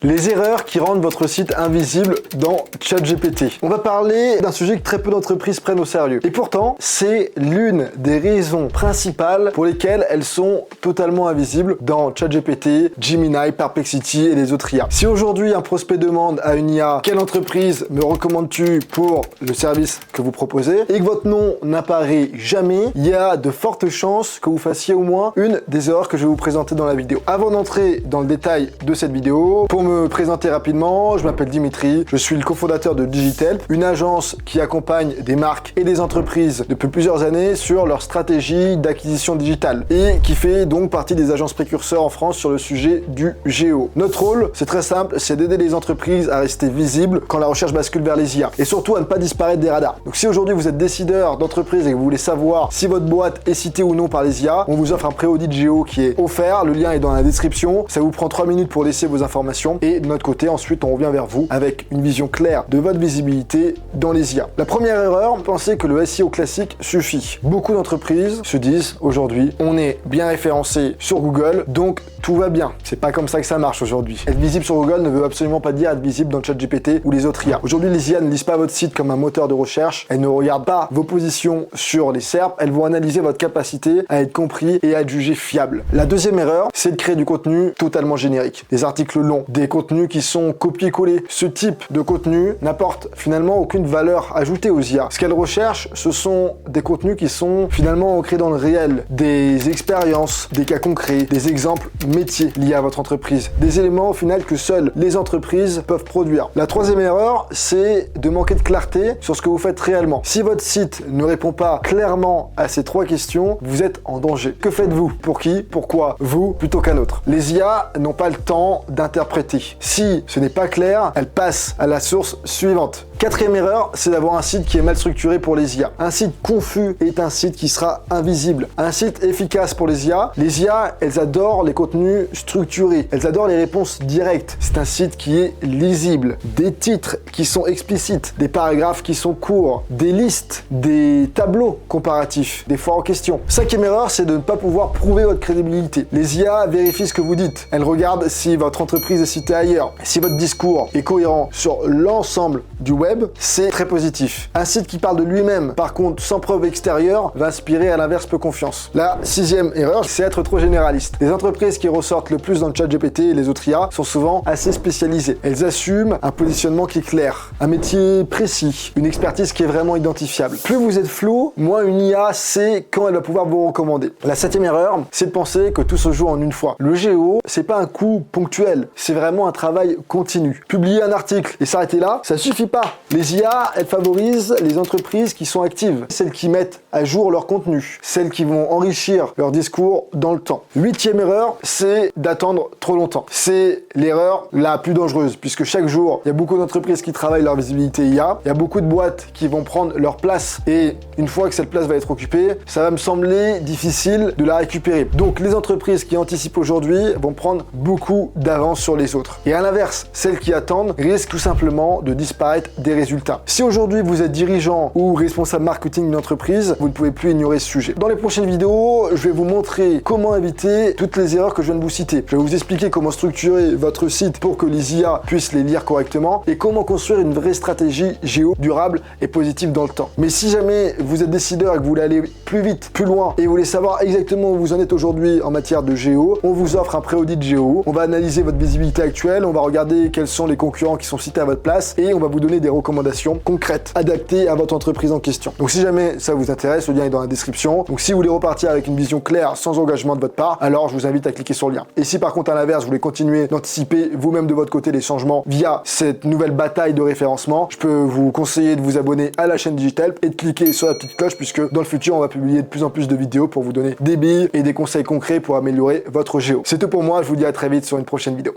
Les erreurs qui rendent votre site invisible dans ChatGPT. On va parler d'un sujet que très peu d'entreprises prennent au sérieux. Et pourtant, c'est l'une des raisons principales pour lesquelles elles sont totalement invisibles dans ChatGPT, Gemini, Perplexity et les autres IA. Si aujourd'hui un prospect demande à une IA « Quelle entreprise me recommandes-tu pour le service que vous proposez ?» et que votre nom n'apparaît jamais, il y a de fortes chances que vous fassiez au moins une des erreurs que je vais vous présenter dans la vidéo. Avant d'entrer dans le détail de cette vidéo, pour me présenter rapidement, je m'appelle Dimitri, je suis le cofondateur de Digitalp, une agence qui accompagne des marques et des entreprises depuis plusieurs années sur leur stratégie d'acquisition digitale et qui fait donc partie des agences précurseurs en France sur le sujet du GEO. Notre rôle, c'est très simple, c'est d'aider les entreprises à rester visibles quand la recherche bascule vers les IA et surtout à ne pas disparaître des radars. Donc si aujourd'hui vous êtes décideur d'entreprise et que vous voulez savoir si votre boîte est citée ou non par les IA, on vous offre un pré-audit GEO qui est offert, le lien est dans la description, ça vous prend 3 minutes pour laisser vos informations. Et de notre côté, ensuite, on revient vers vous avec une vision claire de votre visibilité dans les IA. La première erreur, pensez que le SEO classique suffit. Beaucoup d'entreprises se disent aujourd'hui, on est bien référencé sur Google, donc tout va bien. C'est pas comme ça que ça marche aujourd'hui. Être visible sur Google ne veut absolument pas dire être visible dans ChatGPT ou les autres IA. Aujourd'hui, les IA ne lisent pas votre site comme un moteur de recherche, elles ne regardent pas vos positions sur les SERP, elles vont analyser votre capacité à être compris et à être jugé fiable. La deuxième erreur, c'est de créer du contenu totalement générique. Des articles longs, des contenus qui sont copiés-collés. Ce type de contenu n'apporte finalement aucune valeur ajoutée aux IA. Ce qu'elles recherchent, ce sont des contenus qui sont finalement ancrés dans le réel, des expériences, des cas concrets, des exemples métiers liés à votre entreprise, des éléments au final que seules les entreprises peuvent produire. La troisième erreur, c'est de manquer de clarté sur ce que vous faites réellement. Si votre site ne répond pas clairement à ces 3 questions, vous êtes en danger. Que faites-vous? Pour qui? Pourquoi vous plutôt qu'un autre? Les IA n'ont pas le temps d'interpréter. Si ce n'est pas clair, elles passent à la source suivante. Quatrième erreur, c'est d'avoir un site qui est mal structuré pour les IA. Un site confus est un site qui sera invisible. Un site efficace pour les IA, elles adorent les contenus structurés. Elles adorent les réponses directes. C'est un site qui est lisible. Des titres qui sont explicites, des paragraphes qui sont courts, des listes, des tableaux comparatifs, des foires aux questions. Cinquième erreur, c'est de ne pas pouvoir prouver votre crédibilité. Les IA vérifient ce que vous dites. Elles regardent si votre entreprise est citée ailleurs. Si votre discours est cohérent sur l'ensemble du web, c'est très positif. Un site qui parle de lui-même, par contre, sans preuve extérieure, va inspirer à l'inverse peu confiance. La sixième erreur, c'est être trop généraliste. Les entreprises qui ressortent le plus dans le ChatGPT et les autres IA sont souvent assez spécialisées. Elles assument un positionnement qui est clair, un métier précis, une expertise qui est vraiment identifiable. Plus vous êtes flou, moins une IA sait quand elle va pouvoir vous recommander. La septième erreur, c'est de penser que tout se joue en une fois. Le GEO, c'est pas un coup ponctuel, c'est vraiment un travail continu. Publier un article et s'arrêter là, ça suffit pas. Les IA, elles favorisent les entreprises qui sont actives, celles qui mettent à jour leur contenu, celles qui vont enrichir leur discours dans le temps. Huitième erreur, c'est d'attendre trop longtemps. C'est l'erreur la plus dangereuse, puisque chaque jour, il y a beaucoup d'entreprises qui travaillent leur visibilité IA, il y a beaucoup de boîtes qui vont prendre leur place, et une fois que cette place va être occupée, ça va me sembler difficile de la récupérer. Donc les entreprises qui anticipent aujourd'hui vont prendre beaucoup d'avance sur les autres. Et à l'inverse, celles qui attendent risquent tout simplement de disparaître des résultats. Si aujourd'hui vous êtes dirigeant ou responsable marketing d'une entreprise, vous ne pouvez plus ignorer ce sujet. Dans les prochaines vidéos, je vais vous montrer comment éviter toutes les erreurs que je viens de vous citer. Je vais vous expliquer comment structurer votre site pour que les IA puissent les lire correctement et comment construire une vraie stratégie GEO durable et positive dans le temps. Mais si jamais vous êtes décideur et que vous voulez aller plus vite, plus loin et vous voulez savoir exactement où vous en êtes aujourd'hui en matière de GEO, on vous offre un pré-audit GEO. On va analyser votre visibilité actuelle, on va regarder quels sont les concurrents qui sont cités à votre place et on va vous donner des recommandations concrètes, adaptées à votre entreprise en question. Donc si jamais ça vous intéresse, le lien est dans la description. Donc si vous voulez repartir avec une vision claire, sans engagement de votre part, alors je vous invite à cliquer sur le lien. Et si par contre à l'inverse, vous voulez continuer d'anticiper vous-même de votre côté les changements via cette nouvelle bataille de référencement, je peux vous conseiller de vous abonner à la chaîne Digitalp et de cliquer sur la petite cloche puisque dans le futur, on va publier de plus en plus de vidéos pour vous donner des billes et des conseils concrets pour améliorer votre GEO. C'est tout pour moi, je vous dis à très vite sur une prochaine vidéo.